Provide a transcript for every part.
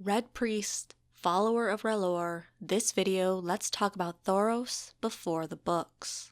Red Priest, follower of R'hllor, this video let's talk about Thoros before the books.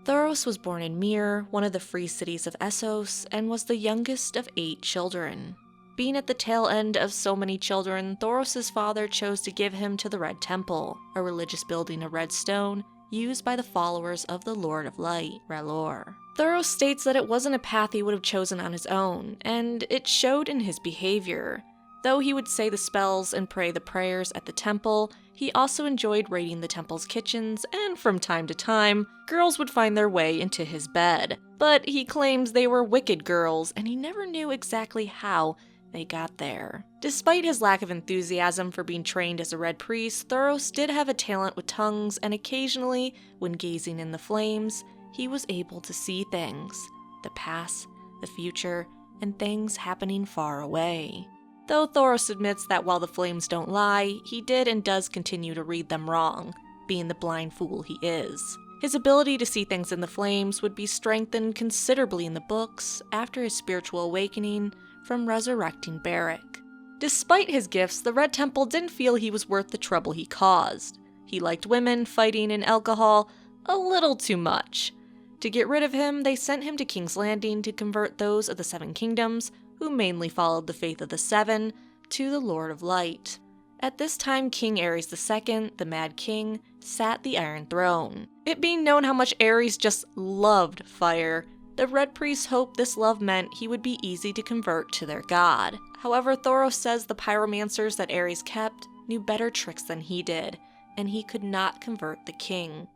Thoros was born in Myr, one of the free cities of Essos, and was the youngest of 8 children. Being at the tail end of so many children, Thoros' father chose to give him to the Red Temple, a religious building of red stone used by the followers of the Lord of Light, R'hllor. Thoros states that it wasn't a path he would have chosen on his own, and it showed in his behavior. Though he would say the spells and pray the prayers at the temple, he also enjoyed raiding the temple's kitchens, and from time to time, girls would find their way into his bed. But he claims they were wicked girls, and he never knew exactly how they got there. Despite his lack of enthusiasm for being trained as a Red Priest, Thoros did have a talent with tongues, and occasionally, when gazing in the flames, he was able to see things. The past, the future, and things happening far away. Though Thoros admits that while the flames don't lie, he did and does continue to read them wrong, being the blind fool he is. His ability to see things in the flames would be strengthened considerably in the books after his spiritual awakening from resurrecting Beric. Despite his gifts, the Red Temple didn't feel he was worth the trouble he caused. He liked women, fighting, and alcohol a little too much. To get rid of him, they sent him to King's Landing to convert those of the 7 kingdoms, who mainly followed the faith of the 7, to the Lord of Light. At this time, King Ares II, the Mad King, sat the Iron Throne. It being known how much Ares just loved fire, the Red Priests hoped this love meant he would be easy to convert to their god. However, Thoros says the pyromancers that Ares kept knew better tricks than he did, and he could not convert the king.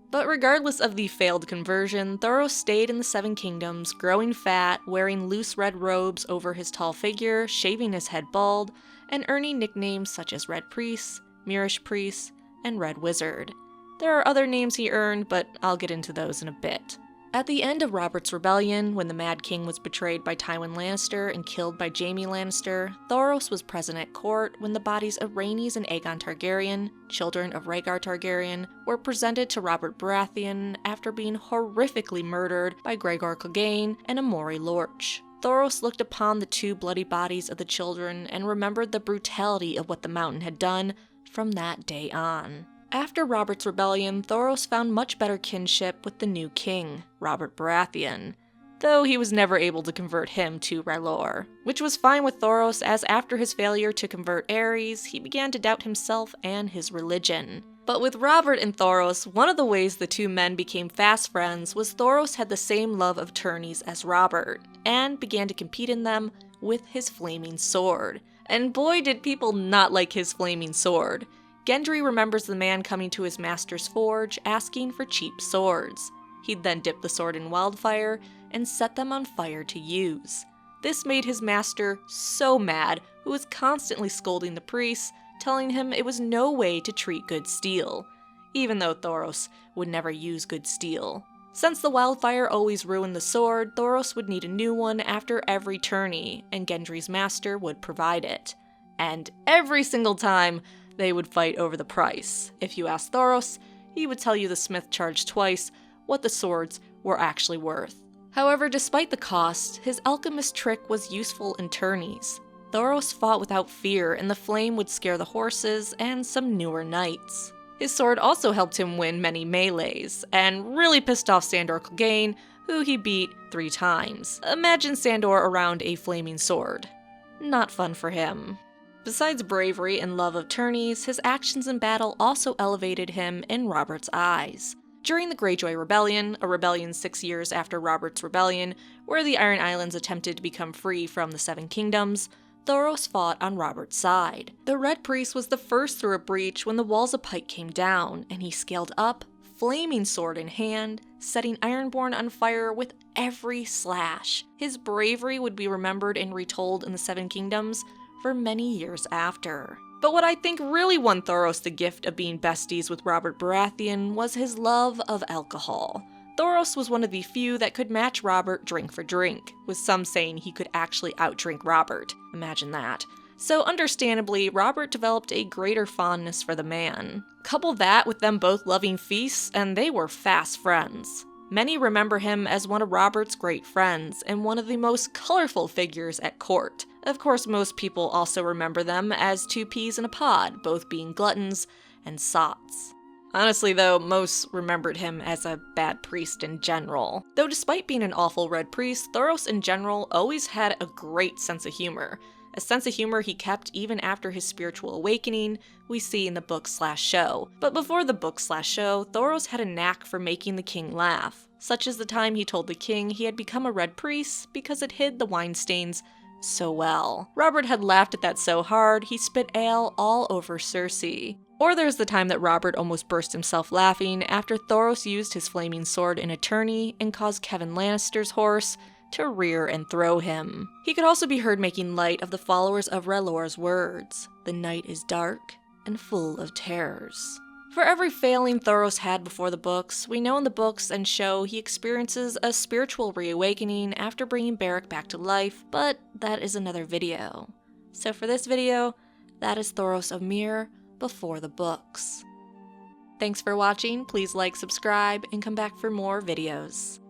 But regardless of the failed conversion, Thoros stayed in the 7 kingdoms, growing fat, wearing loose red robes over his tall figure, shaving his head bald, and earning nicknames such as Red Priest, Myrish Priest, and Red Wizard. There are other names he earned, but I'll get into those in a bit. At the end of Robert's Rebellion, when the Mad King was betrayed by Tywin Lannister and killed by Jaime Lannister, Thoros was present at court when the bodies of Rhaenys and Aegon Targaryen, children of Rhaegar Targaryen, were presented to Robert Baratheon after being horrifically murdered by Gregor Clegane and Amori Lorch. Thoros looked upon the 2 bloody bodies of the children and remembered the brutality of what the Mountain had done from that day on. After Robert's Rebellion, Thoros found much better kinship with the new king, Robert Baratheon, though he was never able to convert him to R'hllor, which was fine with Thoros, as after his failure to convert Ares, he began to doubt himself and his religion. But with Robert and Thoros, one of the ways the 2 men became fast friends was Thoros had the same love of tourneys as Robert, and began to compete in them with his flaming sword. And boy did people not like his flaming sword. Gendry remembers the man coming to his master's forge asking for cheap swords. He'd then dip the sword in wildfire and set them on fire to use. This made his master so mad, who was constantly scolding the priests, telling him it was no way to treat good steel, even though Thoros would never use good steel. Since the wildfire always ruined the sword, Thoros would need a new one after every tourney, and Gendry's master would provide it. And every single time, they would fight over the price. If you asked Thoros, he would tell you the smith charged twice what the swords were actually worth. However, despite the cost, his alchemist trick was useful in tourneys. Thoros fought without fear, and the flame would scare the horses and some newer knights. His sword also helped him win many melees, and really pissed off Sandor Clegane, who he beat 3 times. Imagine Sandor around a flaming sword. Not fun for him. Besides bravery and love of tourneys, his actions in battle also elevated him in Robert's eyes. During the Greyjoy Rebellion, a rebellion 6 years after Robert's Rebellion, where the Iron Islands attempted to become free from the 7 kingdoms, Thoros fought on Robert's side. The Red Priest was the first through a breach when the walls of Pike came down, and he scaled up, flaming sword in hand, setting Ironborn on fire with every slash. His bravery would be remembered and retold in the 7 kingdoms for many years after. But what I think really won Thoros the gift of being besties with Robert Baratheon was his love of alcohol. Thoros was one of the few that could match Robert drink for drink, with some saying he could actually outdrink Robert. Imagine that. So understandably, Robert developed a greater fondness for the man. Couple that with them both loving feasts, and they were fast friends. Many remember him as one of Robert's great friends and one of the most colorful figures at court. Of course, most people also remember them as two peas in a pod, both being gluttons and sots. Honestly though, most remembered him as a bad priest in general. Though despite being an awful red priest, Thoros in general always had a great sense of humor. A sense of humor he kept even after his spiritual awakening we see in the book/show. But before the book/show, Thoros had a knack for making the king laugh, such as the time he told the king he had become a red priest because it hid the wine stains so well. Robert had laughed at that so hard he spit ale all over Cersei. Or there's the time that Robert almost burst himself laughing after Thoros used his flaming sword in a tourney and caused Kevin Lannister's horse to rear and throw him. He could also be heard making light of the followers of R'hllor's words, "The night is dark and full of terrors." For every failing Thoros had before the books, we know in the books and show he experiences a spiritual reawakening after bringing Beric back to life, but that is another video. So for this video, that is Thoros of Myr before the books. Thanks for watching, please like, subscribe, and come back for more videos.